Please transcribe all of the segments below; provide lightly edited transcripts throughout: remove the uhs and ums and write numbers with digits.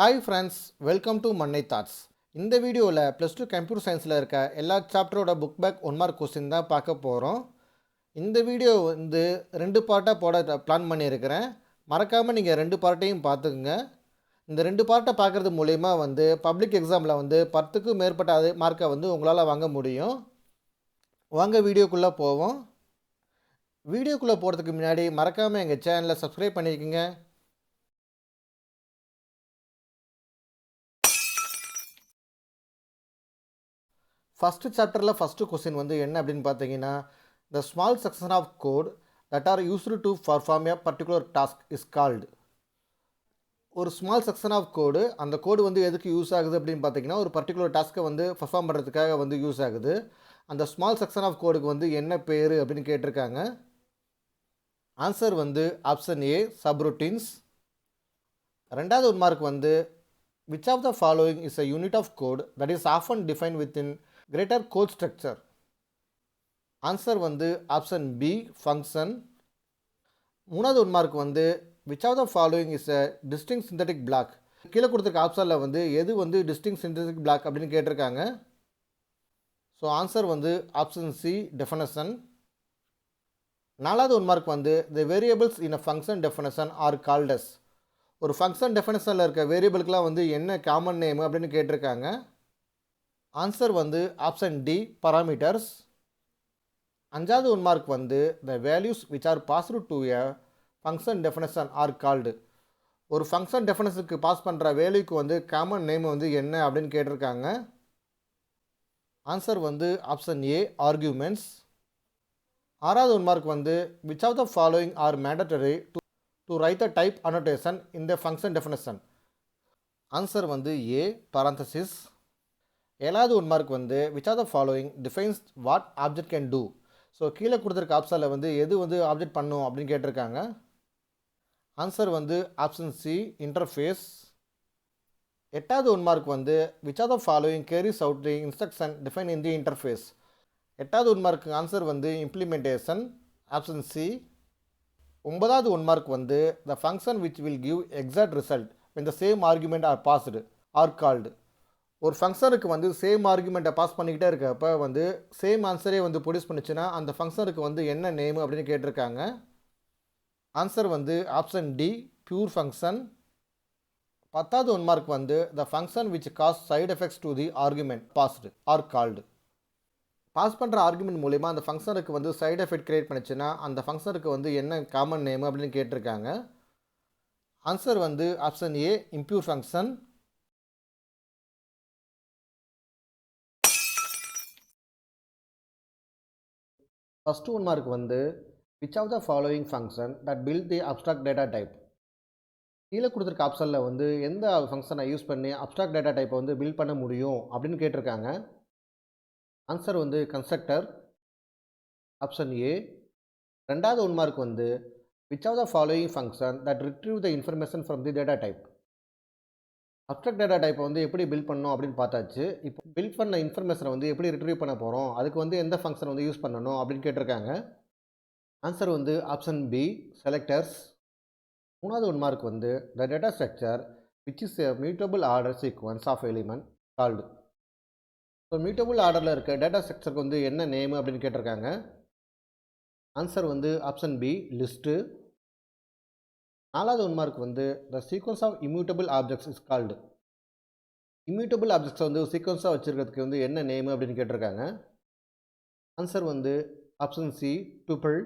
Hi friends, welcome to Mannai thoughts. இந்த வீடியோவில் +2 computer சயின்ஸில் இருக்க எல்லா சாப்டரோட புக் பேக் 1 மார்க் கொஸ்டின் தான் பார்க்க போகிறோம். இந்த வீடியோ வந்து 2 பார்ட்டாக போட பிளான் பண்ணியிருக்கிறேன். மறக்காமல் நீங்கள் 2 பார்ட்டையும் பார்த்துக்குங்க. இந்த 2 பார்ட்டை பார்க்குறது மூலயமா வந்து பப்ளிக் எக்ஸாமில் வந்து 10க்கும் மேற்பட்ட மார்க்கை வந்து உங்களால் வாங்க முடியும். வாங்க வீடியோக்குள்ளே போவோம். வீடியோக்குள்ளே போகிறதுக்கு முன்னாடி மறக்காமல் எங்கள் சேனலை சப்ஸ்கிரைப் பண்ணிக்கோங்க. ஃபஸ்ட்டு சாப்டரில் ஃபஸ்ட்டு கொஸ்டின் வந்து என்ன அப்படின்னு பார்த்தீங்கன்னா, the small section of code that are used to perform a particular task is called. ஒரு ஸ்மால் செக்ஷன் ஆஃப் கோடு, அந்த கோடு வந்து எதுக்கு யூஸ் ஆகுது அப்படின்னு பார்த்தீங்கன்னா, ஒரு பர்டிகுலர் டாஸ்க்கை வந்து பர்ஃபார்ம் பண்ணுறதுக்காக வந்து யூஸ் ஆகுது. அந்த ஸ்மால் செக்ஷன் ஆஃப் கோடுக்கு வந்து என்ன பேர் அப்படின்னு கேட்டிருக்காங்க. ஆன்சர் வந்து ஆப்ஷன் ஏ, சப்ரூட்டீன்ஸ். ரெண்டாவது ஒரு மார்க் வந்து which of the following is a unit of code that is often defined within greater code structure. Answer வந்து ஆப்ஷன் பி, ஃபங்க்ஷன். மூணாவது ஒன் மார்க் வந்து which of the following is a distinct synthetic block. கீழே கொடுத்துருக்க ஆப்ஷனில் வந்து எது வந்து distinct synthetic block அப்படின்னு கேட்டிருக்காங்க. ஸோ ஆன்சர் வந்து ஆப்ஷன் சி, டெஃபனேஷன். நாலாவது ஒன் மார்க் வந்து the variables in a function definition are called as. ஒரு ஃபங்க்ஷன் டெஃபினேஷனில் இருக்க வேரியபிளுக்கெலாம் வந்து என்ன காமன் நேம் அப்படின்னு கேட்டிருக்காங்க. ஆன்சர் வந்து ஆப்ஷன் டி, பராமீட்டர்ஸ். அஞ்சாவது ஒன் மார்க் வந்து the values which are passed to a function definition are called. ஒரு ஃபங்க்ஷன் டெஃபினேஷனுக்கு பாஸ் பண்ணுற வேல்யூக்கு வந்து காமன் நேம் வந்து என்ன அப்படின்னு கேட்டிருக்காங்க. ஆன்சர் வந்து ஆப்ஷன் ஏ, ஆர்கியூமெண்ட்ஸ். ஆறாவது ஒன் மார்க் வந்து which of the following are mandatory to write the type annotation in the function definition. Answer வந்து ஏ, parenthesis. ஏழாவது ஒன் மார்க் வந்து which of the following defines what object can do. So கீழே கொடுத்துருக்க ஆப்ஷனில் வந்து எது வந்து ஆப்ஜெக்ட் பண்ணும் அப்படின்னு கேட்டிருக்காங்க. ஆன்சர் வந்து ஆப்ஷன் சி, இன்டர்ஃபேஸ். எட்டாவது ஒன் மார்க் வந்து which of the following carries out the instruction defined in the interface. எட்டாவது ஒன் மார்க் ஆன்சர் வந்து இம்ப்ளிமெண்டேஷன், ஆப்ஷன் சி. ஒன்பதாவது ஒன் மார்க் வந்து the function which will give exact result when the same argument are passed are called. ஒரு ஃபங்க்ஷனுக்கு வந்து same ஆர்குமெண்ட்டை pass பண்ணிக்கிட்டே இருக்கப்போ வந்து சேம் ஆன்சரே வந்து ப்ரொடியூஸ் பண்ணிச்சுன்னா அந்த ஃபங்க்ஷனுக்கு வந்து என்ன நேம் அப்படின்னு கேட்டிருக்காங்க. ஆன்சர் வந்து ஆப்ஷன் டி, பியூர் ஃபங்க்ஷன். பத்தாவது ஒன் மார்க் வந்து the function which causes side effects to the argument passed are called. Pass பண்ணுற ஆர்குமெண்ட் மூலிமா அந்த ஃபங்க்ஷனுக்கு வந்து சைடு எஃபெக்ட் கிரியேட் பண்ணிச்சுன்னா அந்த ஃபங்க்ஷனுக்கு வந்து என்ன காமன் நேம் அப்படின்னு கேட்டிருக்காங்க. ஆன்சர் வந்து option A, impure function. First one mark வந்து which of the following function that build the abstract data type. கீழே கொடுத்துருக்க ஆப்ஷனில் வந்து எந்த ஃபங்க்ஷனை யூஸ் பண்ணி அப்ஸ்ட்ராக்ட் டேட்டா டைப்பை வந்து பில்ட் பண்ண முடியும் அப்படின்னு கேட்டிருக்காங்க. ஆன்சர் வந்து கன்ஸ்ட்ரக்டர், ஆப்ஷன் ஏ. ரெண்டாவது ஒன் மார்க் வந்து which of the following function that retrieve the information from the data type. Abstract data டைப்பை வந்து எப்படி பில்ட் பண்ணணும் அப்படின்னு பார்த்தாச்சு. இப்போ பில்ட் பண்ண இன்ஃபர்மேஷனை வந்து எப்படி ரிட்ரீவ் பண்ண போகிறோம், அதுக்கு வந்து எந்த ஃபங்க்ஷன் வந்து யூஸ் பண்ணணும் அப்படின்னு கேட்டிருக்காங்க. ஆன்சர் வந்து ஆப்ஷன் பி, செலக்டர்ஸ். மூணாவது ஒன் மார்க் வந்து the data structure which is a mutable order sequence of element called. So mutable ஆர்டரில் இருக்க டேட்டா ஸ்ட்ரக்சருக்கு வந்து என்ன நேம் அப்படின்னு கேட்டிருக்காங்க. ஆன்சர் வந்து ஆப்ஷன் பி, லிஸ்ட்டு. நாலாவது ஒன் மார்க் வந்து the sequence of immutable objects is called. Immutable ஆப்ஜெக்ட்ஸை வந்து சீக்வன்ஸாக வச்சுருக்கிறதுக்கு வந்து என்ன நேம் அப்படின்னு கேட்டிருக்காங்க. ஆன்சர் வந்து ஆப்ஷன் சி, டுபிள்.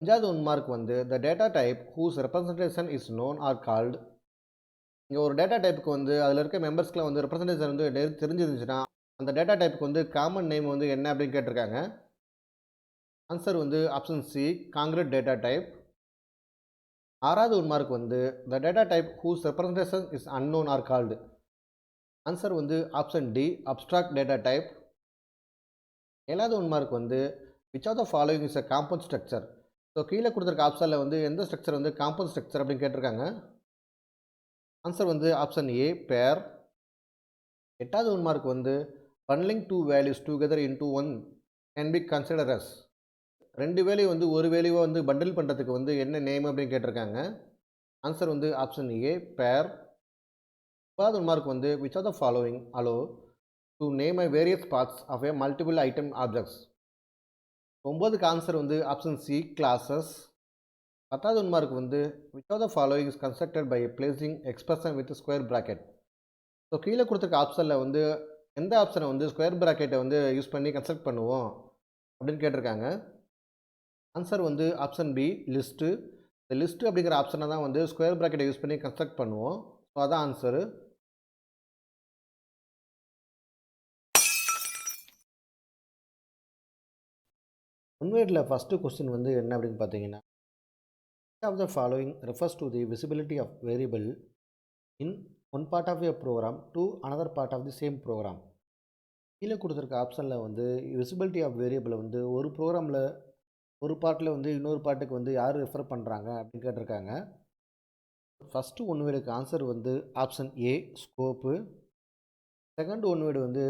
அஞ்சாவது ஒன் மார்க் வந்து the data type whose representation is known are called. இங்கே ஒரு டேட்டா டைப்புக்கு வந்து அதில் இருக்க மெம்பர்ஸ்க்குலாம் வந்து ரெப்ரசன்டேஷன் வந்து தெரிஞ்சிருந்துச்சுன்னா அந்த டேட்டா டைப்புக்கு வந்து காமன் நேம் வந்து என்ன அப்படின்னு கேட்டிருக்காங்க. ஆன்சர் வந்து option C, concrete data type. ஆறாவது ஒன் மார்க் வந்து the data type whose representation is unknown are called. Answer வந்து option D, abstract data type. ஏழாவது ஒன் மார்க் வந்து which of the following is a compound structure. So கீழே கொடுத்துருக்க ஆப்ஷனில் வந்து எந்த ஸ்ட்ரக்சர் வந்து காம்பவுண்ட் ஸ்ட்ரக்சர் அப்படின்னு கேட்டிருக்காங்க. ஆன்சர் வந்து ஆப்ஷன் ஏ, பேர். எட்டாவது ஒன் மார்க் வந்து bundling two values together into one can be consider as. ரெண்டு வேல்யூ வந்து ஒரு வேல்யூவை வந்து பண்டில் பண்ணுறதுக்கு வந்து என்ன நேம் அப்படின்னு கேட்டிருக்காங்க. ஆன்சர் வந்து ஆப்ஷன் ஏ, பேர். 3வது மார்க் வந்து which of the following allow to name a various parts of a multiple item objects. 9க்கு ஆன்சர் வந்து ஆப்ஷன் சி கிளாஸஸ். 10வது மார்க் வந்து which of the following is constructed by placing expression with square bracket. So கீழே கொடுத்துருக்க ஆப்ஷனில் வந்து எந்த ஆப்ஷனை வந்து ஸ்கொயர் ப்ராக்கெட்டை வந்து யூஸ் பண்ணி கன்ஸ்ட்ரக்ட் பண்ணுவோம் அப்படின்னு கேட்டிருக்காங்க. ஆன்சர் வந்து ஆப்ஷன் பி லிஸ்ட்டு. இந்த லிஸ்ட்டு அப்படிங்கிற ஆப்ஷனை தான் வந்து ஸ்கொயர் ப்ராக்கெட்டை யூஸ் பண்ணி கன்ஸ்ட்ரக்ட் பண்ணுவோம். ஸோ அதான் ஆன்சரு. ஒன்வேர்டில் ஃபஸ்ட்டு கொஸ்டின் வந்து என்ன அப்படின்னு பார்த்தீங்கன்னா, of the following refers to the visibility of variable in one part of a program to another part of the same program. கீழே கொடுத்துருக்க ஆப்ஷனில் வந்து விசிபிலிட்டி ஆஃப் வேரியபிளை வந்து ஒரு ப்ரோக்ராமில் ஒரு பார்ட்டில் வந்து இன்னொரு பார்ட்டுக்கு வந்து யார் ரெஃபர் பண்ணுறாங்க அப்படின்னு கேட்டிருக்காங்க. ஃபஸ்ட்டு ஒன் வேர்டுக்கு ஆன்சர் வந்து option A scope. Second one word வந்து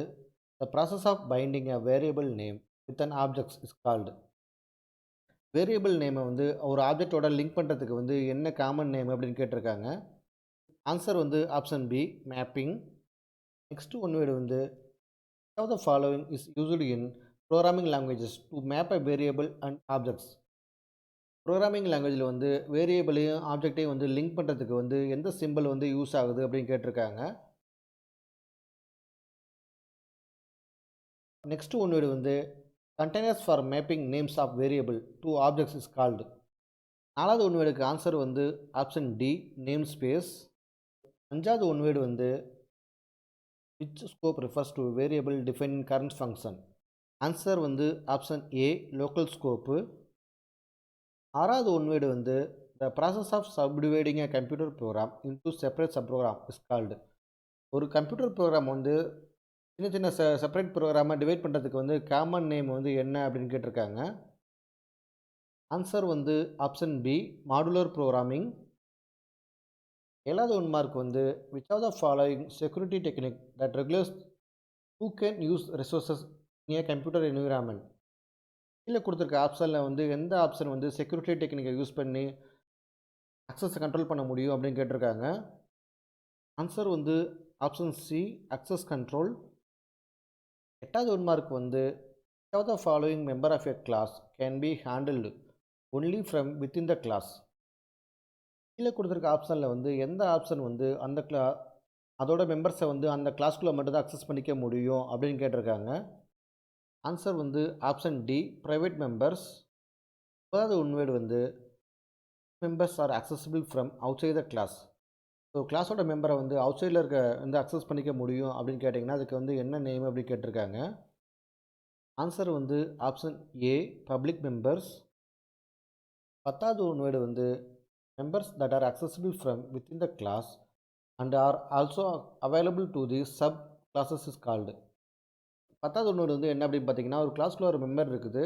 the process of binding a variable name with an objects is called. Variable நேமை வந்து ஒரு ஆப்ஜெக்டோட லிங்க் பண்ணுறதுக்கு வந்து என்ன காமன் நேம் அப்படின்னு கேட்டிருக்காங்க. ஆன்சர் வந்து option B mapping. Next one word வந்து of the following is used in programming languages to map a variable and objects. Programming லாங்குவேஜில் வந்து வேரியபிளையும் ஆப்ஜெக்டையும் வந்து லிங்க் பண்ணுறதுக்கு வந்து எந்த சிம்பிள் வந்து யூஸ் ஆகுது அப்படின்னு கேட்டிருக்காங்க. நெக்ஸ்ட் ஒன் வேர்டு வந்து containers for mapping names of variable to objects is called. 4வது ஒன் வேர்டுக்கு ஆன்சர் வந்து ஆப்ஷன் டி நேம் ஸ்பேஸ். 5வது ஒன் வேர்டு வந்து which scope refers to variable defined in current function. Answer வந்து option ஏ local scope. 6வது one word வந்து the process of subdividing a computer program into separate subprogram is called. ஒரு computer program வந்து சின்ன சின்ன separate ப்ரோக்ராமை divide பண்ணுறதுக்கு வந்து காமன் நேம் வந்து என்ன அப்படின்னு கேட்டிருக்காங்க. ஆன்சர் வந்து ஆப்ஷன் பி மாடுலர் ப்ரோக்ராமிங். 7வது ஒன் மார்க் வந்து which of the following security technique that regulates who can use resources in a computer environment. கீழே கொடுத்துருக்க ஆப்ஷனில் வந்து எந்த ஆப்ஷன் வந்து செக்யூரிட்டி டெக்னிக்கை யூஸ் பண்ணி அக்சஸை கண்ட்ரோல் பண்ண முடியும் அப்படின்னு கேட்டிருக்காங்க. ஆன்சர் வந்து ஆப்ஷன் சி அக்சஸ் கண்ட்ரோல். 8வது ஒன் மார்க் வந்து which of the following member of a class can be handled only from within the class. கீழே கொடுத்துருக்க ஆப்ஷனில் வந்து எந்த ஆப்ஷன் வந்து அந்த அதோட மெம்பர்ஸை வந்து அந்த கிளாஸ்க்குள்ளே மட்டும்தான் அக்சஸ் பண்ணிக்க முடியும் அப்படின்னு கேட்டிருக்காங்க. ஆன்சர் வந்து ஆப்ஷன் டி ப்ரைவேட் மெம்பர்ஸ். 9வது ஒன் வேர்டு வந்து members are accessible from outside the class. So கிளாஸோட மெம்பரை வந்து அவுட் சைடில் இருக்க வந்து அக்சஸ் பண்ணிக்க முடியும் அப்படின்னு கேட்டிங்கன்னா அதுக்கு வந்து என்ன நேம் அப்படின்னு கேட்டிருக்காங்க. ஆன்சர் வந்து ஆப்ஷன் ஏ பப்ளிக் மெம்பர்ஸ். 10வது ஒன் வேர்டு வந்து members that are accessible from within the class and are also available to the sub classes is called. 10வது ஒன்று வந்து என்ன அப்படின்னு பார்த்தீங்கன்னா ஒரு கிளாஸ்க்குள்ள ஒரு மெம்பர் இருக்குது.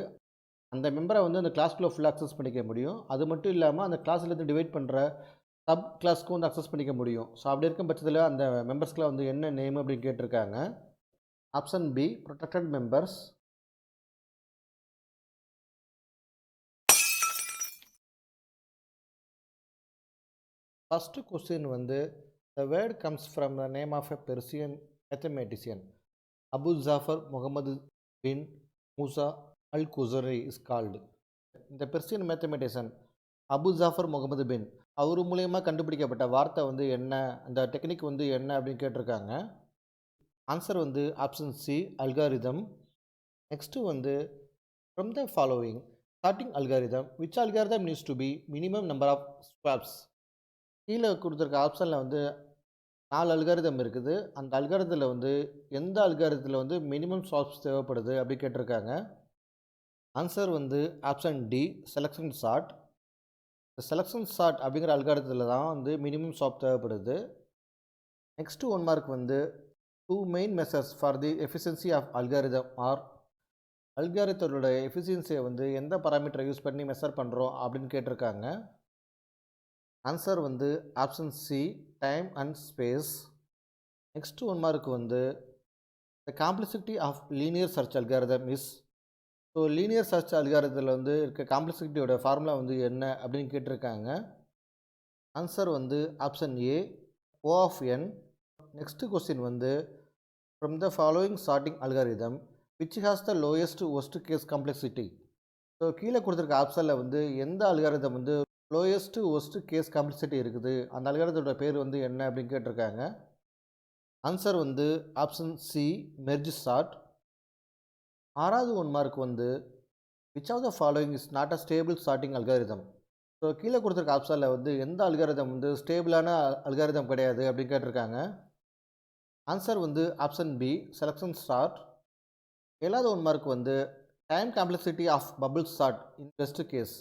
அந்த மெம்பரை வந்து அந்த கிளாஸ்க்குள்ளே ஃபுல்லாக அக்சஸ் பண்ணிக்க முடியும். அது மட்டும் இல்லாமல் அந்த கிளாஸ்லேருந்து டிவைட் பண்ணுற சப் கிளாஸ்க்கும் வந்து அக்சஸ் பண்ணிக்க முடியும். ஸோ அப்படி இருக்கும் பட்சத்தில் அந்த மெம்பர்ஸ்க்குலாம் வந்து என்ன நேம் அப்படின்னு கேட்டிருக்காங்க. Option B protected members. First question வந்து the word comes from the name of a Persian mathematician Abu Jafar Muhammad bin Musa al Khwarizmi is called. இந்த Persian mathematician Abu Jafar Muhammad bin அவர் மூலயமா கண்டுபிடிக்கப்பட்ட வார்த்தை வந்து என்ன, அந்த technique வந்து என்ன அப்படின்னு கேட்டிருக்காங்க. ஆன்சர் வந்து ஆப்ஷன் சி அல்காரிதம். நெக்ஸ்ட்டு வந்து from the following starting algorithm which algorithm needs to be minimum number of swaps. கீழே கொடுத்துருக்க ஆப்ஷனில் வந்து 4 அல்காரிதம் இருக்குது. அந்த அல்காரிதத்தில் வந்து எந்த அல்காரிதத்தில் வந்து மினிமம் ஸ்வாப்ஸ் தேவைப்படுது அப்படி கேட்டிருக்காங்க. ஆன்சர் வந்து ஆப்ஷன் டி செலெக்ஷன் சார்ட். இந்த செலெக்ஷன் சார்ட் அப்படிங்கிற அல்காரிதத்தில் தான் வந்து மினிமம் ஸ்வாப் தேவைப்படுது. நெக்ஸ்ட்டு ஒன் மார்க் வந்து 2 main measures for the efficiency of algorithm are. அல்காரிதத்தோட எஃபிஷியன்சியை வந்து எந்த பாராமீட்டரை யூஸ் பண்ணி மெஷர் பண்ணுறோம் அப்படின்னு கேட்டிருக்காங்க. ஆன்சர் வந்து option C time and space. Next one mark வந்து the complexity of linear search algorithm is. So linear search அல்காரிதத்தில் வந்து இருக்க காம்ப்ளெக்சிட்டியோட ஃபார்முலா வந்து என்ன அப்படின்னு கேட்டிருக்காங்க. ஆன்சர் வந்து option A O of N. Next question வந்து from the following sorting algorithm which has the lowest worst case complexity. So கீழே கொடுத்துருக்க ஆப்ஷனில் வந்து எந்த அல்காரிதம் வந்து லோயஸ்ட் ஒஸ்ட் கேஸ் காம்ப்ளெக்சிட்டி இருக்குது, அந்த அல்காரிதத்தோட பேர் வந்து என்ன அப்படின்னு கேட்டிருக்காங்க. ஆன்சர் வந்து ஆப்ஷன் சி மெர்ஜ் சார்ட். ஆறாவது 1 மார்க் வந்து which of the following is not a stable sorting algorithm. So கீழே கொடுத்துருக்க ஆப்ஷனில் வந்து எந்த அல்காரிதம் வந்து ஸ்டேபிளான அல்காரிதம் கிடையாது அப்படின்னு கேட்டிருக்காங்க. ஆன்சர் வந்து ஆப்ஷன் பி செலக்ஷன் சார்ட். ஏழாவது 1 மார்க் வந்து time complexity of bubble sort in best case.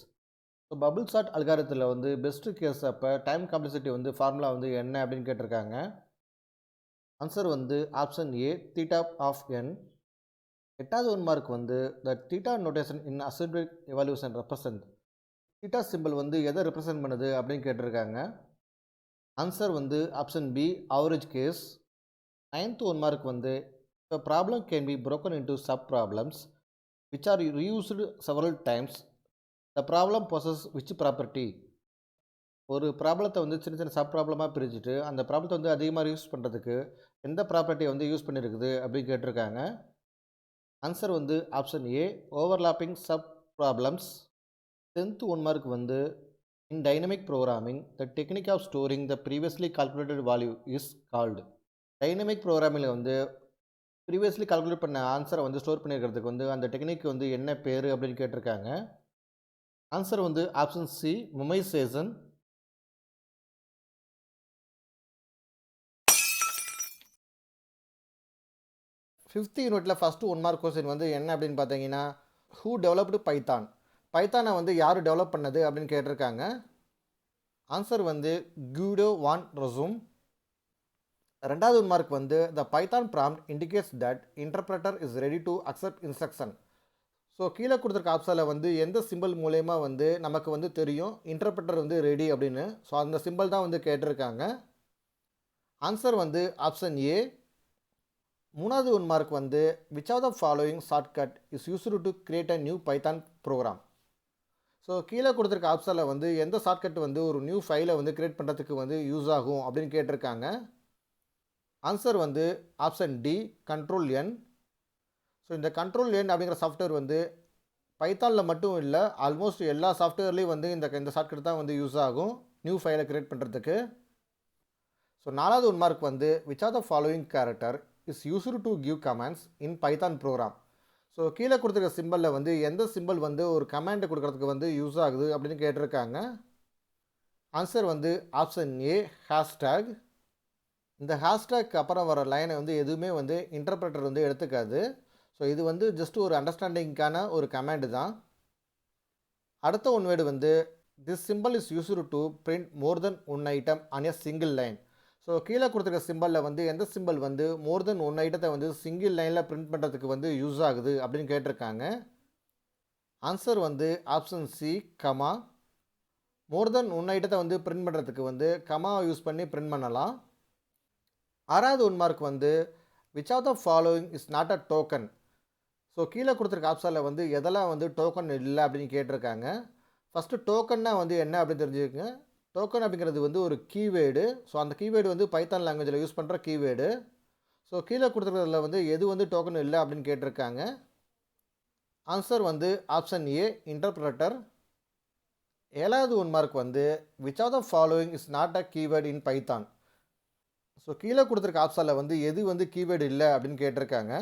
So bubble sort அல்காரத்தில் வந்து பெஸ்ட்டு கேஸ் அப்போ டைம் காம்ப்ளெக்சிட்டி வந்து ஃபார்முலா வந்து என்ன அப்படின்னு கேட்டிருக்காங்க. ஆன்சர் வந்து option A theta of N. எட்டாவது 1 மார்க் வந்து the theta notation in asymptotic evaluation represent. Theta symbol வந்து எதை ரெப்ரசன்ட் பண்ணுது அப்படின்னு கேட்டிருக்காங்க. ஆன்சர் வந்து option B average case. 9th 1 mark வந்து the problem can be broken into sub problems which are reused several times. The problem possesses which property. ஒரு ப்ராப்ளத்தை வந்து சின்ன சின்ன சப் ப்ராப்ளமாக பிரிச்சுட்டு அந்த ப்ராப்ளத்தை வந்து அதிகமாக யூஸ் பண்ணுறதுக்கு எந்த ப்ராப்பர்ட்டியை வந்து யூஸ் பண்ணியிருக்குது அப்படின்னு கேட்டிருக்காங்க. ஆன்சர் வந்து option A overlapping sub problems. 10th 1 mark வந்து in dynamic programming the technique of storing the previously calculated value is called. Dynamic ப்ரோக்ராமில் வந்து ப்ரீவியஸ்லி கால்குலேட் பண்ண ஆன்சரை வந்து ஸ்டோர் பண்ணியிருக்கிறதுக்கு வந்து அந்த டெக்னிக் வந்து என்ன பேர் அப்படின்னு கேட்டிருக்காங்க. ஆன்சர் வந்து ஆப்ஷன் சி மெமரைசேஷன். 5th யூனிட்டில் ஃபஸ்ட்டு 1 மார்க் கொஸ்டின் வந்து என்ன அப்படின்னு பார்த்தீங்கன்னா ஹூ டெவலப்டு பைத்தான். பைத்தானை வந்து யார் டெவலப் பண்ணது அப்படின்னு கேட்டிருக்காங்க. ஆன்சர் வந்து கியூடோ வான் ரொசூம். ரெண்டாவது 1 மார்க் வந்து த Python prompt indicates that interpreter is ready to accept instruction. So கீழே கொடுத்துருக்க ஆப்ஷனில் வந்து எந்த சிம்பிள் மூலயமா வந்து நமக்கு வந்து தெரியும் இன்டர்பிரட்டர் வந்து ரெடி அப்படின்னு. ஸோ அந்த சிம்பிள் தான் வந்து கேட்டிருக்காங்க. ஆன்சர் வந்து ஆப்ஷன் ஏ. மூணாவது 1 மார்க் வந்து which of the following shortcut is used to create a new Python program. So கீழே கொடுத்துருக்க ஆப்ஷனில் வந்து எந்த ஷார்ட்கட் வந்து ஒரு நியூ ஃபைலை வந்து கிரியேட் பண்ணுறதுக்கு வந்து யூஸ் ஆகும் அப்படின்னு கேட்டிருக்காங்க. ஆன்சர் வந்து ஆப்ஷன் டி கண்ட்ரோல் என். ஸோ இந்த கண்ட்ரோல் என் அப்படிங்கிற சாஃப்ட்வேர் வந்து பைத்தானில் மட்டும் இல்லை ஆல்மோஸ்ட் எல்லா சாஃப்ட்வேர்லேயும் வந்து இந்த ஷார்ட்கட் தான் வந்து யூஸ் ஆகும் நியூ ஃபைலை கிரியேட் பண்ணுறதுக்கு. ஸோ 4வது 1 மார்க் வந்து which are the following character is used to give commands in Python program. So கீழே கொடுத்துருக்க சிம்பிளில் வந்து எந்த சிம்பிள் வந்து ஒரு கமாண்டை கொடுக்கறதுக்கு வந்து யூஸ் ஆகுது அப்படின்னு கேட்டிருக்காங்க. ஆன்சர் வந்து ஆப்ஷன் ஏ ஹேஷ்டேக். இந்த ஹேஷ்டேக் அப்புறம் வர லைனை வந்து எதுவுமே வந்து இன்டர்பிரட்டர் வந்து எடுத்துக்காது. ஸோ இது வந்து ஜஸ்ட் ஒரு அண்டர்ஸ்டாண்டிங்கான ஒரு கமாண்டு தான். அடுத்த 1 வேர்டு வந்து this simple is used to print more then 1 item on a single line. So கீழே கொடுத்துருக்க சிம்பிளில் வந்து எந்த சிம்பிள் வந்து மோர் தென் 1 ஐட்டத்தை வந்து சிங்கிள் லைனில் பிரிண்ட் பண்ணுறதுக்கு வந்து யூஸ் ஆகுது அப்படின்னு கேட்டிருக்காங்க. ஆன்சர் வந்து ஆப்ஷன் சி கமா. மோர் தென் 1 ஐட்டத்தை வந்து பிரிண்ட் பண்ணுறதுக்கு வந்து கமாவை யூஸ் பண்ணி பிரிண்ட் பண்ணலாம். 6வது 1 மார்க் வந்து which of the following is not a token. So கீழே கொடுத்துருக்க ஆப்ஷனில் வந்து எதெல்லாம் வந்து டோக்கன் இல்லை அப்படின்னு கேட்டிருக்காங்க. ஃபஸ்ட்டு டோக்கன்னா வந்து என்ன அப்படின்னு தெரிஞ்சுக்கங்க. டோக்கன் அப்படிங்கிறது வந்து ஒரு கீவேர்டு. ஸோ அந்த கீவேர்டு வந்து பைத்தான் லாங்குவேஜில் யூஸ் பண்ணுற கீவேர்டு. ஸோ கீழே கொடுத்துருக்கிறதுல வந்து எது வந்து டோக்கன் இல்லை அப்படின்னு கேட்டிருக்காங்க. ஆன்சர் வந்து ஆப்ஷன் ஏ இன்டர்பிரட்டர். 7வது 1 மார்க் வந்து which of the following is not a keyword in Python. So கீழே கொடுத்துருக்க ஆப்ஷனில் வந்து எது வந்து கீவேர்டு இல்லை அப்படின்னு கேட்டிருக்காங்க.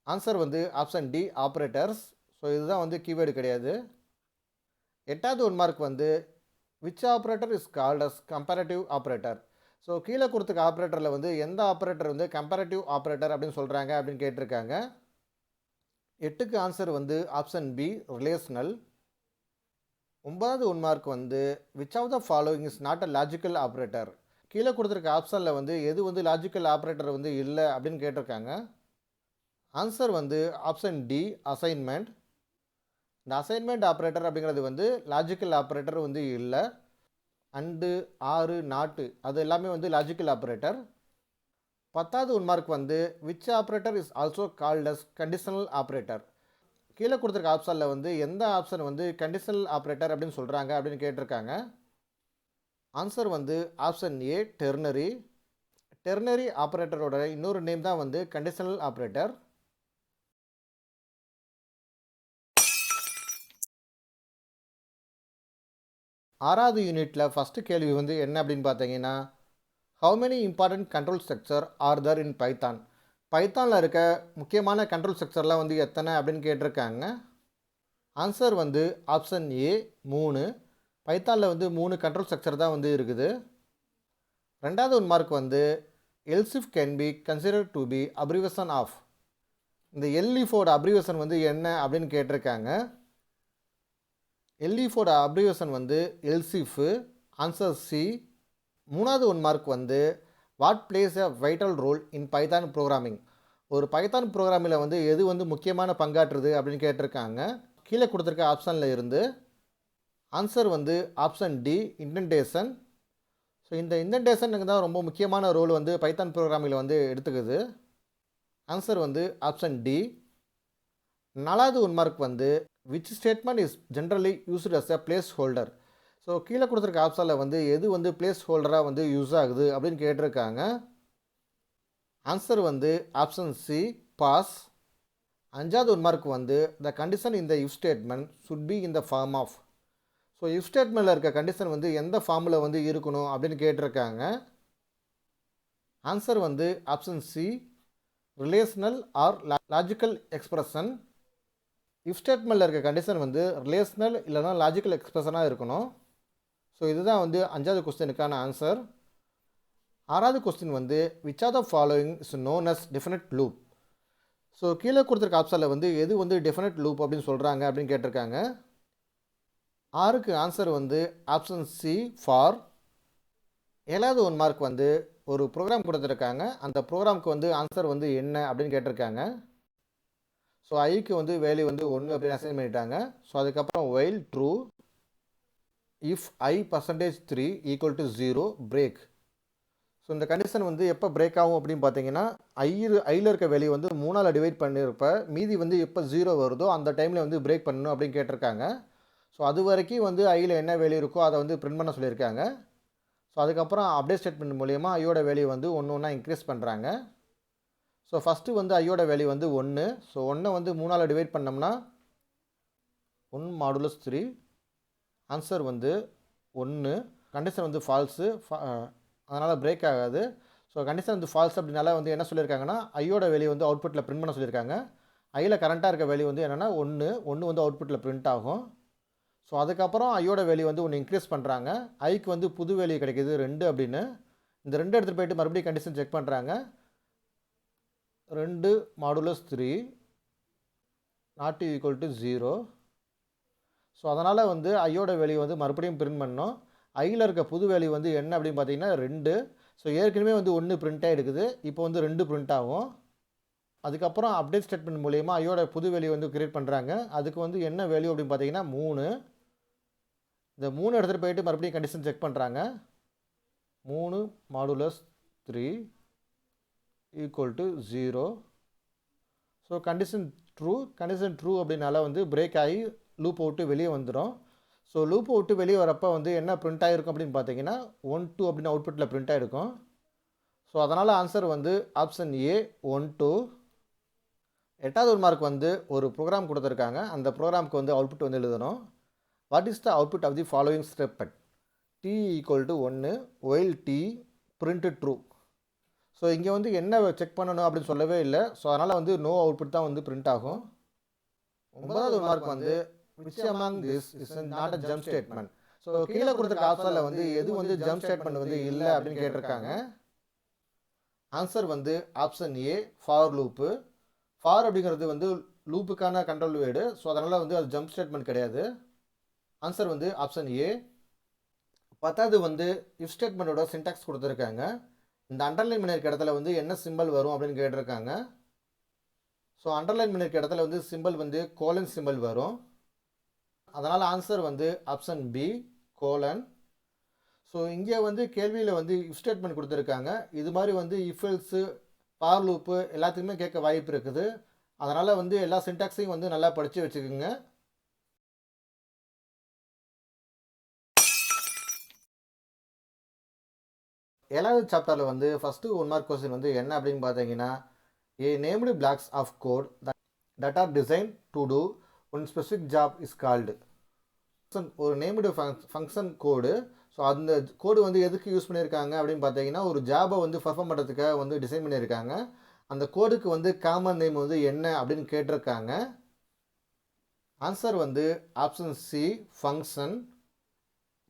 ஆன்சர் வந்து ஆப்ஷன் டி ஆப்ரேட்டர்ஸ். ஸோ இதுதான் வந்து கீவேர்டு கிடையாது. 8வது 1 மார்க் வந்து which operator is called as comparative operator. So கீழே கொடுத்துருக்க ஆப்ரேட்டரில் வந்து எந்த ஆப்ரேட்டர் வந்து கம்பேரட்டிவ் ஆப்ரேட்டர் அப்படின்னு சொல்கிறாங்க அப்படின்னு கேட்டிருக்காங்க. 8க்கு ஆன்சர் வந்து ஆப்ஷன் பி ரிலேஷனல். 9வது 1 மார்க் வந்து which of the following is not a logical operator. கீழே கொடுத்துருக்க ஆப்ஷனில் வந்து எது வந்து லாஜிக்கல் ஆப்ரேட்டர் வந்து இல்லை அப்படின்னு கேட்டிருக்காங்க. ஆன்சர் வந்து ஆப்ஷன் டி அசைன்மெண்ட். இந்த அசைன்மெண்ட் ஆப்ரேட்டர் அப்படிங்கிறது வந்து லாஜிக்கல் ஆப்ரேட்டர் வந்து இல்லை. அண்டு ஆறு நாட்டு அது எல்லாமே வந்து லாஜிக்கல் ஆப்ரேட்டர். 10வது 1 மார்க் வந்து which operator is also called as conditional operator. கீழே கொடுத்துருக்க ஆப்ஷனில் வந்து எந்த ஆப்ஷன் வந்து கண்டிஷனல் ஆப்ரேட்டர் அப்படின்னு சொல்கிறாங்க அப்படின்னு கேட்டிருக்காங்க. ஆன்சர் வந்து ஆப்ஷன் ஏ டெர்னரி. டெர்னரி ஆப்ரேட்டரோட இன்னொரு நேம் தான் வந்து கண்டிஷனல் ஆப்ரேட்டர். ஆறாவது யூனிட்டில் ஃபஸ்ட்டு கேள்வி வந்து என்ன அப்படின்னு பார்த்தீங்கன்னா, how many important control structure are there in Python? பைத்தானில் இருக்க முக்கியமான கண்ட்ரோல் ஸ்ட்ரக்சர்லாம் வந்து எத்தனை அப்படின்னு கேட்டிருக்காங்க. ஆன்சர் வந்து ஆப்ஷன் ஏ 3. பைத்தானில் வந்து 3 கண்ட்ரோல் ஸ்ட்ரக்சர் தான் வந்து இருக்குது. ரெண்டாவது 1 மார்க் வந்து elif can be consider to be abbreviation of. இந்த எல்இஃபோட அப்ரிவேஷன் வந்து என்ன அப்படின்னு கேட்டிருக்காங்க. எல்இஃபோட அப்ரிவேஷன் வந்து எல்சிஃப். Answer C. மூணாவது 1 மார்க் வந்து what plays a vital role in Python programming. ஒரு பைத்தான் ப்ரோக்ராமில் வந்து எது வந்து முக்கியமான பங்காற்றுது அப்படின்னு கேட்டிருக்காங்க. கீழே கொடுத்துருக்க ஆப்ஷனில் இருந்து ஆன்சர் வந்து ஆப்ஷன் டி இன்டென்டேஷன். ஸோ இந்த இன்டென்டேஷனுக்கு தான் ரொம்ப முக்கியமான ரோல் வந்து பைத்தான் ப்ரோக்ராமில் வந்து எடுத்துக்குது. ஆன்சர் வந்து ஆப்ஷன் டி. நாலாவது 1 மார்க் வந்து which statement is generally used as a place holder. So கீழே கொடுத்துருக்க ஆப்ஷனில் வந்து எது வந்து பிளேஸ் ஹோல்டராக வந்து யூஸ் ஆகுது அப்படின்னு கேட்டிருக்காங்க. ஆன்சர் வந்து ஆப்ஷன் சி பாஸ். அஞ்சாவது 1 மார்க் வந்து த கண்டிஷன் இந்த if statement should be in the form of. So if ஸ்டேட்மெண்ட்டில் இருக்க கண்டிஷன் வந்து எந்த ஃபார்மில் வந்து இருக்கணும் அப்படின்னு கேட்டிருக்காங்க. ஆன்சர் வந்து option C relational or logical expression. If ஸ்டேட்மெண்ட்டில் இருக்க கண்டிஷன் வந்து ரிலேஷனல் இல்லைனா லாஜிக்கல் எக்ஸ்பிரஷனாக இருக்கணும். ஸோ இதுதான் வந்து அஞ்சாவது கொஸ்டினுக்கான ஆன்சர். ஆறாவது கொஸ்டின் வந்து which are the following is known as definite loop. So கீழே கொடுத்துருக்க ஆப்ஷனில் வந்து எது வந்து டெஃபினட் லூப் அப்படின்னு சொல்கிறாங்க அப்படின்னு கேட்டிருக்காங்க. ஆறுக்கு ஆன்சர் வந்து ஆப்ஷன் சி ஃபார். ஏழாவது 1 மார்க் வந்து ஒரு ப்ரோக்ராம் கொடுத்துருக்காங்க. அந்த ப்ரோக்ராமுக்கு வந்து ஆன்சர் வந்து என்ன அப்படின்னு கேட்டிருக்காங்க. ஸோ ஐக்கு வந்து வேல்யூ வந்து 1 அப்படின்னு அசைன் பண்ணிட்டாங்க. ஸோ அதுக்கப்புறம் while true if i %3 equal to 0 break. So இந்த கண்டிஷன் வந்து எப்போ பிரேக் ஆகும் அப்படின்னு பார்த்தீங்கன்னா ஐயில் இருக்க வேல்யூ வந்து 3ஆல் டிவைட் பண்ணியிருப்ப மீதி வந்து எப்போ 0 வருதோ அந்த டைமில் வந்து பிரேக் பண்ணணும் அப்படின்னு கேட்டிருக்காங்க. ஸோ அது வரைக்கும் வந்து ஐயில் என்ன வேல்யூ இருக்கோ அதை வந்து பிரிண்ட் பண்ண சொல்லியிருக்காங்க. ஸோ அதுக்கப்புறம் அப்டேட் ஸ்டேட்மெண்ட் மூலயமா ஐயோட வேல்யூ வந்து ஒன்று இன்க்ரீஸ் பண்ணுறாங்க. ஸோ ஃபஸ்ட்டு வந்து ஐயோட வேல்யூ வந்து 1. ஸோ 1 வந்து 3ஆல் டிவைட் பண்ணோம்னா 1 மாடுலஸ் 3. ஆன்சர் வந்து 1. கண்டிஷன் வந்து ஃபால்ஸு, அதனால் பிரேக் ஆகாது. ஸோ கண்டிஷன் வந்து ஃபால்ஸ் அப்படினால வந்து என்ன சொல்லியிருக்காங்கன்னா ஐயோட வேல்யூ வந்து அவுட்புட்டில் பிரிண்ட் பண்ண சொல்லியிருக்காங்க. ஐயில் கரண்ட்டாக இருக்க வேல்யூ வந்து என்னென்னா 1 வந்து அவுட்புட்டில் பிரிண்ட் ஆகும். ஸோ அதுக்கப்புறம் ஐயோட வேல்யூ வந்து 1 இன்க்ரீஸ் பண்ணுறாங்க. ஐக்கு வந்து புது வேல்யூ கிடைக்கிது 2 அப்படின்னு. இந்த 2 எடுத்துகிட்டு போயிட்டு மறுபடியும் கண்டிஷன் செக் பண்ணுறாங்க. 2 modulus 3 not equal to 0. So அதனால் வந்து ஐயோட வேல்யூ வந்து மறுபடியும் பிரிண்ட் பண்ணோம். ஐயில் இருக்க புது வேல்யூ வந்து என்ன அப்படின்னு பார்த்தீங்கன்னா 2. ஸோ ஏற்கனவே வந்து 1 பிரிண்ட் ஆகிடுக்குது. இப்போ வந்து 2 பிரிண்ட் ஆகும். அதுக்கப்புறம் அப்டேட் ஸ்டேட்மெண்ட் மூலயமா ஐயோட புது வேல்யூ வந்து கிரியேட் பண்ணுறாங்க. அதுக்கு வந்து என்ன வேல்யூ அப்படின்னு பார்த்தீங்கன்னா 3. இந்த 3 எடுத்துகிட்டு போயிட்டு மறுபடியும் கண்டிஷன் செக் பண்ணுறாங்க. 3 modulus 3 equal to 0. So condition true அப்படின்னால வந்து பிரேக் ஆகி லூப் விட்டு வெளியே வந்துடும். ஸோ லூப் விட்டு வெளியே வரப்போ வந்து என்ன பிரிண்ட் ஆகிருக்கும் அப்படின்னு பார்த்தீங்கன்னா 1 2 அப்படின்னு அவுட்புட்டில் பிரிண்ட் ஆகிருக்கும். ஸோ அதனால் ஆன்சர் வந்து ஆப்ஷன் ஏ 1 2. எட்டாவது 1 மார்க் வந்து ஒரு ப்ரோக்ராம் கொடுத்துருக்காங்க. அந்த ப்ரோக்ராமுக்கு வந்து அவுட்புட் வந்து எழுதணும். What is the output of the following step t equal to 1 while t print true. So இங்கே வந்து என்ன செக் பண்ணணும் அப்படின்னு சொல்லவே இல்லை. ஸோ அதனால் வந்து நோ அவுட்புட் தான் வந்து பிரிண்ட் ஆகும். 9வது 1 மார்க் வந்து which among this is not a jump statement. So கீழே கொடுத்துருக்க ஆப்ஷனில் வந்து எது வந்து ஜம்ப் ஸ்டேட்மெண்ட் வந்து இல்லை அப்படின்னு கேட்டிருக்காங்க. ஆன்சர் வந்து option A for loop. For அப்படிங்கிறது வந்து லூப்புக்கான கண்ட்ரோல் வேர்டு. ஸோ அதனால் வந்து அது ஜம்ப் ஸ்டேட்மெண்ட் கிடையாது. ஆன்சர் வந்து ஆப்ஷன் ஏ. 10வது வந்து இஃப் ஸ்டேட்மெண்ட்டோட சின்டாக்ஸ் கொடுத்துருக்காங்க. இந்த அண்டர்லைன் பண்ணியிருக்க இடத்துல வந்து என்ன சிம்பிள் வரும் அப்படின்னு கேட்டிருக்காங்க. ஸோ அண்டர்லைன் பண்ணியிருக்க இடத்துல வந்து சிம்பிள் வந்து கோலன் சிம்பிள் வரும். அதனால் ஆன்சர் வந்து ஆப்ஷன் பி கோலன். ஸோ இங்கே வந்து கேள்வியில் வந்து இஃப் ஸ்டேட்மெண்ட் கொடுத்துருக்காங்க. இது மாதிரி வந்து இஃப் எல்ஸு ஃபார் லூப்பு எல்லாத்துக்குமே கேட்க வாய்ப்பு இருக்குது. அதனால் வந்து எல்லா சின்டாக்ஸையும் வந்து நல்லா படித்து வச்சுக்கோங்க. 7வது சாப்டரில் வந்து ஃபஸ்ட்டு 1 மார்க் கொஸ்டின் வந்து என்ன அப்படின்னு பார்த்தீங்கன்னா, a named blocks of code that are designed to do one specific job is called. ஒரு நேம்டு ஃபங்க்ஷன் கோடு. ஸோ அந்த கோடு வந்து எதுக்கு யூஸ் பண்ணியிருக்காங்க அப்படின்னு பார்த்தீங்கன்னா, ஒரு ஜாபை வந்து பர்ஃபார்ம் பண்ணுறதுக்காக வந்து டிசைன் பண்ணியிருக்காங்க. அந்த கோடுக்கு வந்து காமன் நேம் வந்து என்ன அப்படின்னு கேட்டிருக்காங்க. ஆன்சர் வந்து ஆப்ஷன் சி ஃபங்க்ஷன்.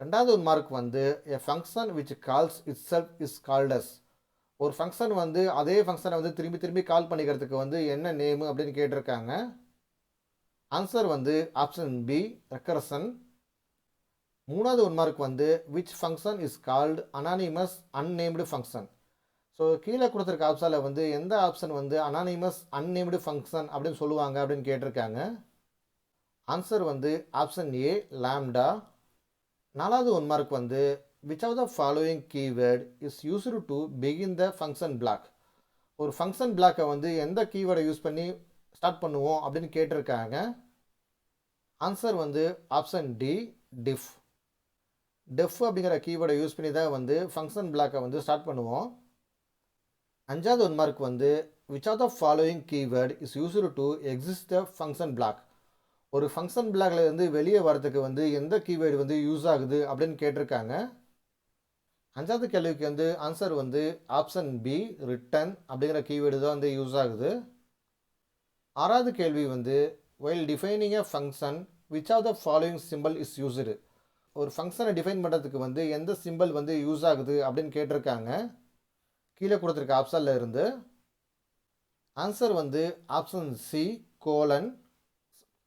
2வது 1 மார்க் வந்து a function which calls it self is called as. ஒரு ஃபங்க்ஷன் வந்து அதே ஃபங்க்ஷனை வந்து திரும்பி திரும்பி கால் பண்ணிக்கிறதுக்கு வந்து என்ன நேமு அப்படின்னு கேட்டிருக்காங்க. ஆன்சர் வந்து ஆப்ஷன் பி ரெக்கர்சன். 3வது 1 மார்க் வந்து which function is called anonymous unnamed function. So கீழே கொடுத்துருக்க ஆப்ஷனில் வந்து எந்த ஆப்ஷன் வந்து அனானிமஸ் அன்னேம்டு ஃபங்க்ஷன் அப்படின்னு சொல்லுவாங்க அப்படின்னு கேட்டிருக்காங்க. ஆன்சர் வந்து ஆப்ஷன் ஏ லாம்டா. 4வது 1 மார்க் வந்து which of the following keyword is used to begin the function block. ஒரு ஃபங்க்ஷன் பிளாக்கை வந்து எந்த கீவேர்டை யூஸ் பண்ணி ஸ்டார்ட் பண்ணுவோம் அப்படின்னு கேட்டிருக்காங்க. ஆன்சர் வந்து ஆப்ஷன் டி டிஃப். டெஃப் அப்படிங்கிற கீவேர்டை யூஸ் பண்ணி தான் வந்து ஃபங்க்ஷன் பிளாக்கை வந்து ஸ்டார்ட் பண்ணுவோம். 5வது 1 மார்க் வந்து which of the following keyword is used to exist the function block. ஒரு ஃபங்க்ஷன் பிளாக்ல இருந்து வெளியே வரதுக்கு வந்து எந்த கீவேர்டு வந்து யூஸ் ஆகுது அப்படின்னு கேட்டிருக்காங்க. 5வது கேள்விக்கு வந்து ஆன்சர் வந்து ஆப்ஷன் பி ரிட்டன் அப்படிங்கிற கீவேர்டு தான் வந்து யூஸ் ஆகுது. 6வது கேள்வி வந்து while defining a function which of the following symbol is used. ஒரு ஃபங்க்ஷனை டிஃபைன் பண்ணுறதுக்கு வந்து எந்த சிம்பிள் வந்து யூஸ் ஆகுது அப்படின்னு கேட்டிருக்காங்க. கீழே கொடுத்துருக்க ஆப்ஷனில் இருந்து ஆன்சர் வந்து ஆப்ஷன் சி கோலன்.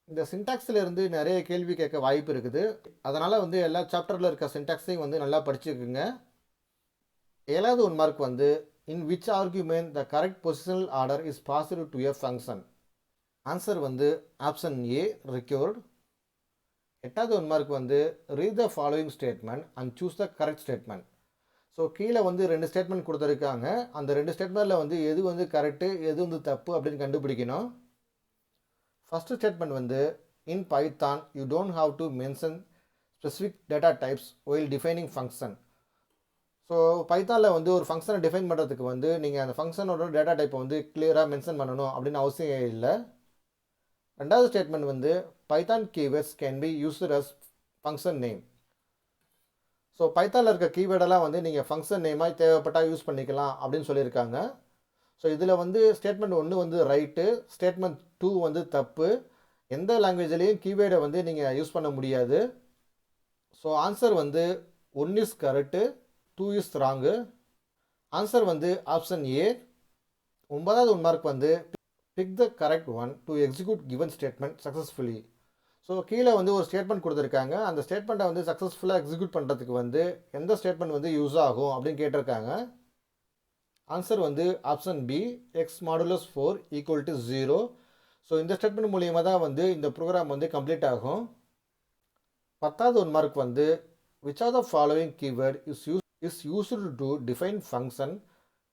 இந்த சின்டாக்ஸில் இருந்து நிறைய கேள்வி கேட்க வாய்ப்பு இருக்குது. அதனால் வந்து எல்லா சாப்டரில் இருக்க சின்டாக்ஸையும் வந்து நல்லா படிச்சுக்குங்க. 7வது 1 மார்க் வந்து in which argument the correct positional order is possible to a function. Answer வந்து ஆப்ஷன் ஏ ரிக்யூர்ட். 8வது 1 மார்க் வந்து read the following statement and choose the correct statement. So கீழே வந்து 2 ஸ்டேட்மெண்ட் கொடுத்துருக்காங்க. அந்த 2 ஸ்டேட்மெண்ட்டில் வந்து எது வந்து கரெக்டு எது வந்து தப்பு அப்படின்னு கண்டுபிடிக்கணும். ஃபஸ்ட்டு ஸ்டேட்மெண்ட் வந்து in Python you don't have to mention specific data types while defining function. So பைத்தானில் வந்து ஒரு ஃபங்க்ஷனை டிஃபைன் பண்ணுறதுக்கு வந்து நீங்கள் அந்த ஃபங்க்ஷனோட டேட்டா டைப்பை வந்து கிளியராக மென்ஷன் பண்ணணும் அப்படின்னு அவசியம் இல்லை. 2வது ஸ்டேட்மெண்ட் வந்து Python keywords can be used as function name. So பைத்தானில் இருக்க கீவேர்டெல்லாம் வந்து நீங்கள் ஃபங்க்ஷன் நேமாக தேவைப்பட்டால் யூஸ் பண்ணிக்கலாம் அப்படின்னு சொல்லியிருக்காங்க. ஸோ இதில் வந்து ஸ்டேட்மெண்ட் 1 வந்து ரைட்டு, ஸ்டேட்மெண்ட் 2 வந்து தப்பு. எந்த லாங்குவேஜ்லேயும் கீவேர்டை வந்து நீங்கள் யூஸ் பண்ண முடியாது. ஸோ ஆன்சர் வந்து 1 is correct, 2 is wrong. Answer வந்து ஆப்ஷன் ஏ. 9வது 1 மார்க் வந்து pick the correct one to execute given statement successfully. So கீழே வந்து ஒரு ஸ்டேட்மெண்ட் கொடுத்துருக்காங்க. அந்த ஸ்டேட்மெண்ட்டை வந்து சக்ஸஸ்ஃபுல்லாக எக்ஸிக்யூட் பண்ணுறதுக்கு வந்து எந்த ஸ்டேட்மெண்ட் வந்து யூஸ் ஆகும் அப்படின்னு கேட்டிருக்காங்க. ஆன்சர் வந்து option B X modulus 4 equal to 0. So இந்த ஸ்டேட்மெண்ட் மூலியமாக தான் வந்து இந்த ப்ரோக்ராம் வந்து கம்ப்ளீட் ஆகும். 10வது 1 மார்க் வந்து which are the following keyword is used to define function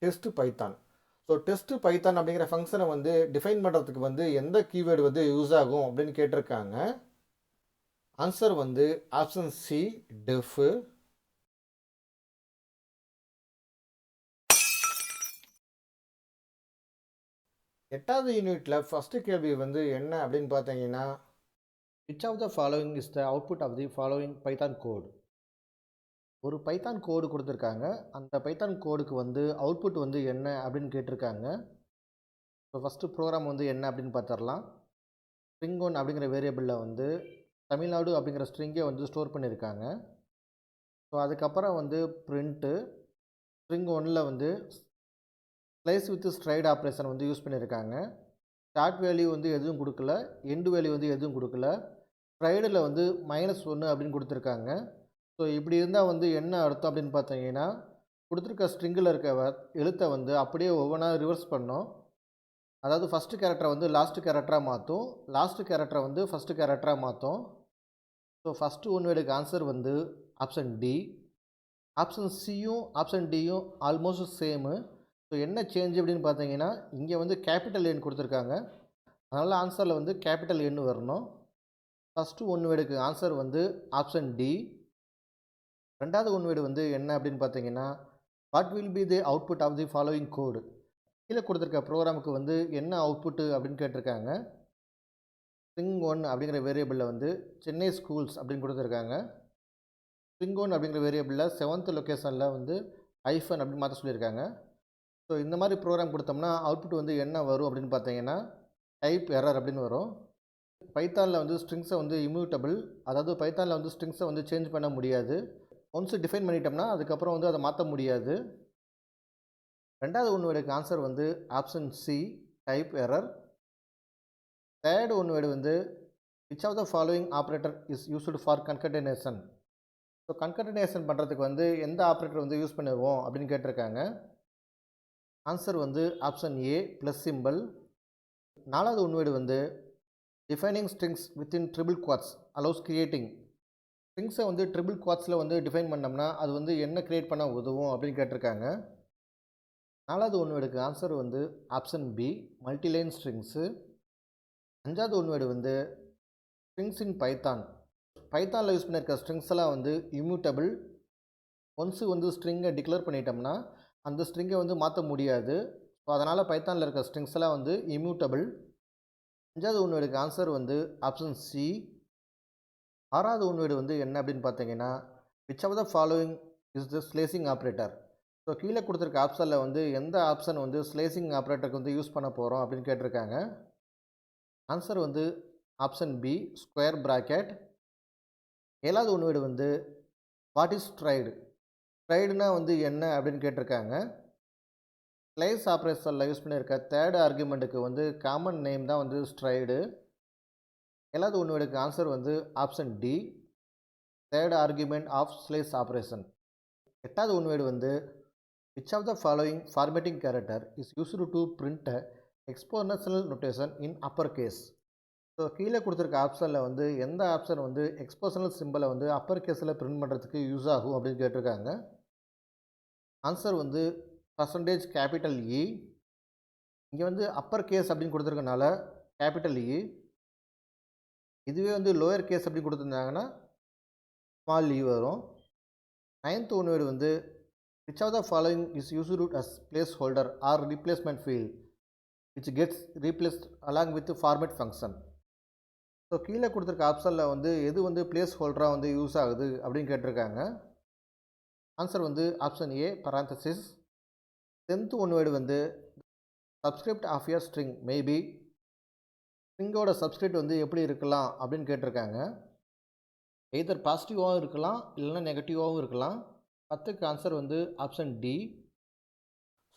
test Python. So test Python அப்படிங்கிற ஃபங்க்ஷனை வந்து டிஃபைன் பண்ணுறதுக்கு வந்து எந்த கீவேர்டு வந்து யூஸ் ஆகும் அப்படின்னு கேட்டிருக்காங்க. ஆன்சர் வந்து ஆப்ஷன் சி டெஃப். 8வது யூனிட்டில் ஃபஸ்ட்டு கேள்வி வந்து என்ன அப்படின்னு பார்த்தீங்கன்னா which of the following is the output of the following Python code. ஒரு பைத்தான் கோடு கொடுத்துருக்காங்க. அந்த பைத்தான் கோடுக்கு வந்து அவுட்புட் வந்து என்ன அப்படின்னு கேட்டிருக்காங்க. ஸோ ஃபஸ்ட்டு ப்ரோக்ராம் வந்து என்ன அப்படின்னு பார்த்துடலாம். string1 அப்படிங்கிற வேரியபிளில் வந்து தமிழ்நாடு அப்படிங்கிற ஸ்ட்ரிங்கை வந்து ஸ்டோர் பண்ணியிருக்காங்க. ஸோ அதுக்கப்புறம் வந்து பிரிண்ட்டு string1ல் வந்து ஸ்லைஸ் வித் ஸ்ட்ரைட் ஆப்ரேஷன் வந்து யூஸ் பண்ணியிருக்காங்க. ஸ்டார்ட் வேல்யூ வந்து எதுவும் கொடுக்கல, எண்டு வேல்யூ வந்து எதுவும் கொடுக்கல. ஸ்ட்ரைடில் வந்து -1 அப்படின்னு கொடுத்துருக்காங்க. ஸோ இப்படி இருந்தால் வந்து என்ன அர்த்தம் அப்படின்னு பார்த்தீங்கன்னா கொடுத்துருக்க ஸ்ட்ரிங்கில் இருக்க எழுத்தை வந்து அப்படியே ஒவ்வொன்றா ரிவர்ஸ் பண்ணோம். அதாவது ஃபஸ்ட்டு கேரக்டரை வந்து லாஸ்ட்டு கேரக்டராக மாற்றும், லாஸ்ட்டு கேரக்டரை வந்து ஃபஸ்ட்டு கேரக்டராக மாற்றும். ஸோ ஃபஸ்ட்டு 1 வேர்டுக்கு ஆன்சர் வந்து ஆப்ஷன் டி. ஆப்ஷன் சியும் ஆப்ஷன் டியும் ஆல்மோஸ்ட் சேமு. ஸோ என்ன சேஞ்ச் அப்படின்னு பார்த்தீங்கன்னா இங்கே வந்து கேபிட்டல் எண் கொடுத்துருக்காங்க. அதனால் ஆன்சரில் வந்து கேபிட்டல் எண் வரணும். ஃபஸ்ட்டு 1 வேர்டுக்கு ஆன்சர் வந்து ஆப்ஷன் டி. 2வது 1 வேர்டு வந்து என்ன அப்படின்னு பார்த்தீங்கன்னா what will be the output of the following code. கீழே கொடுத்துருக்க ப்ரோக்ராமுக்கு வந்து என்ன அவுட்புட்டு அப்படின்னு கேட்டிருக்காங்க. ஸ்ட்ரிங் 1 அப்படிங்கிற வேரியபிளில் வந்து சென்னை ஸ்கூல்ஸ் அப்படின்னு கொடுத்துருக்காங்க. ஸ்ட்ரிங் 1 அப்படிங்கிற வேரியபிளில் 7th லொக்கேஷனில் வந்து ஐஃபன் அப்படின்னு மாற்ற சொல்லியிருக்காங்க. ஸோ இந்த மாதிரி ப்ரோக்ராம் கொடுத்தோம்னா அவுட்புட் வந்து என்ன வரும் அப்படின்னு பார்த்தீங்கன்னா டைப் எரர் அப்படின்னு வரும். பைத்தானில் வந்து ஸ்ட்ரிங்ஸை வந்து இம்யூட்டபிள், அதாவது பைத்தானில் வந்து ஸ்ட்ரிங்ஸை வந்து சேஞ்ச் பண்ண முடியாது. ஒன்ஸ் டிஃபைன் பண்ணிட்டோம்னா அதுக்கப்புறம் வந்து அதை மாற்ற முடியாது. ரெண்டாவது ஒன்றுக்கு ஆன்சர் வந்து option C, type error. Third ஒன்று வந்து which of the following operator is used for concatenation. So concatenation பண்ணுறதுக்கு வந்து எந்த ஆப்ரேட்டர் வந்து யூஸ் பண்ணுவோம் அப்படின்னு கேட்டிருக்காங்க. ஆன்சர் வந்து ஆப்ஷன் ஏ, ப்ளஸ் சிம்பிள். நாலாவது ஒன்று வந்து defining strings within triple quotes allows creating. ஸ்ட்ரிங்ஸை வந்து ட்ரிபிள் குவாட்ஸில் வந்து டிஃபைன் பண்ணோம்னா அது வந்து என்ன க்ரியேட் பண்ண உதவும் அப்படின்னு கேட்டிருக்காங்க. நாலாவது ஒன்றுக்கு ஆன்சர் வந்து ஆப்ஷன் பி, மல்டிலைன் ஸ்ட்ரிங்ஸு. அஞ்சாவது ஒன்று வந்து ஸ்ட்ரிங்ஸ் இன் பைத்தான். பைத்தானில் யூஸ் பண்ணியிருக்க ஸ்ட்ரிங்ஸ் எல்லாம் வந்து இம்யூட்டபிள். ஒன்ஸு வந்து ஸ்ட்ரிங்கை டிக்ளேர் பண்ணிட்டோம்னா அந்த ஸ்ட்ரிங்கை வந்து மாற்ற முடியாது. ஸோ அதனால் பைத்தானில் இருக்க ஸ்ட்ரிங்ஸ் எல்லாம் வந்து இம்யூட்டபிள். அஞ்சாவது ஒன்றுக்கு ஆன்சர் வந்து ஆப்ஷன் சி. ஆறாவது ஒன்று வந்து என்ன அப்படின்னு பார்த்தீங்கன்னா which of the following is the slicing operator. So கீழே கொடுத்துருக்க ஆப்ஷனில் வந்து எந்த ஆப்ஷன் வந்து ஸ்லேசிங் ஆப்ரேட்டருக்கு வந்து யூஸ் பண்ண போகிறோம் அப்படின்னு கேட்டிருக்காங்க. ஆன்சர் வந்து ஆப்ஷன் பி, ஸ்கொயர் ப்ராக்கெட். ஏழாவது ஒன்று வந்து வாட் இஸ் ட்ரைடு. ட்ரைடுனா வந்து என்ன அப்படின்னு கேட்டிருக்காங்க. ஸ்லைஸ் ஆப்ரேஷனில் யூஸ் பண்ணியிருக்க தேர்ட் ஆர்குமெண்ட்டுக்கு வந்து காமன் நேம் தான் வந்து ஸ்ட்ரைடு. ஏழாவது ஒன்றுக்கு ஆன்சர் வந்து option D, third argument of slice operation. எட்டாவது ஒன்று வந்து which of the following formatting character is used to print exponential notation in upper case. So கீழே கொடுத்துருக்க ஆப்ஷனில் வந்து எந்த ஆப்ஷன் வந்து எக்ஸ்போனன்ஷியல் சிம்பிளை வந்து அப்பர் கேஸில் பிரிண்ட் பண்ணுறதுக்கு யூஸ் ஆகும் அப்படின்னு கேட்டிருக்காங்க. ஆன்சர் வந்து பர்சன்டேஜ் கேபிட்டல் இ. இங்கே வந்து அப்பர் கேஸ் அப்படின்னு கொடுத்துருக்கனால கேபிட்டல் இ. இதுவே வந்து லோயர் கேஸ் அப்படின்னு கொடுத்துருந்தாங்கன்னா ஸ்மால் இ வரும். நைன்த் ஒன்று வந்து which of the following is used as placeholder or replacement field which gets replaced along with the format function. So கீழே கொடுத்துருக்க ஆப்ஷனில் வந்து எது வந்து பிளேஸ் ஹோல்டராக வந்து யூஸ் ஆகுது அப்படின்னு கேட்டிருக்காங்க. ஆன்சர் வந்து ஆப்ஷன் ஏ, பராந்தசிஸ். 10th ஒன்று வந்து subscript of your string maybe. ஸ்ட்ரிங்கோட சப்ஸ்கிரிப்ட் வந்து எப்படி இருக்கலாம் அப்படின்னு கேட்டிருக்காங்க. எய்தர் பாசிட்டிவாகவும் இருக்கலாம் இல்லைன்னா நெகட்டிவாகவும் இருக்கலாம். 10க்கு ஆன்சர் வந்து ஆப்ஷன் டி.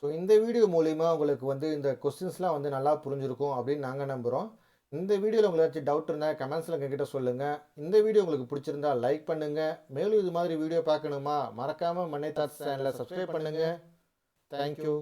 ஸோ இந்த வீடியோ மூலிமா உங்களுக்கு வந்து இந்த கொஸ்டின்ஸ்லாம் வந்து நல்லா புரிஞ்சிருக்கும் அப்படின்னு நாங்கள் நம்புகிறோம். இந்த வீடியோவில் உங்களுக்கு ஏதாச்சும் டவுட் இருந்தால் கமெண்ட்ஸில் எங்ககிட்ட சொல்லுங்கள். இந்த வீடியோ உங்களுக்கு பிடிச்சிருந்தா லைக் பண்ணுங்கள். மேலும் இது மாதிரி வீடியோ பார்க்கணுமா மறக்காமல் மன்னை தாட்ஸ் சேனலை சப்ஸ்கிரைப் பண்ணுங்கள். தேங்க்யூ.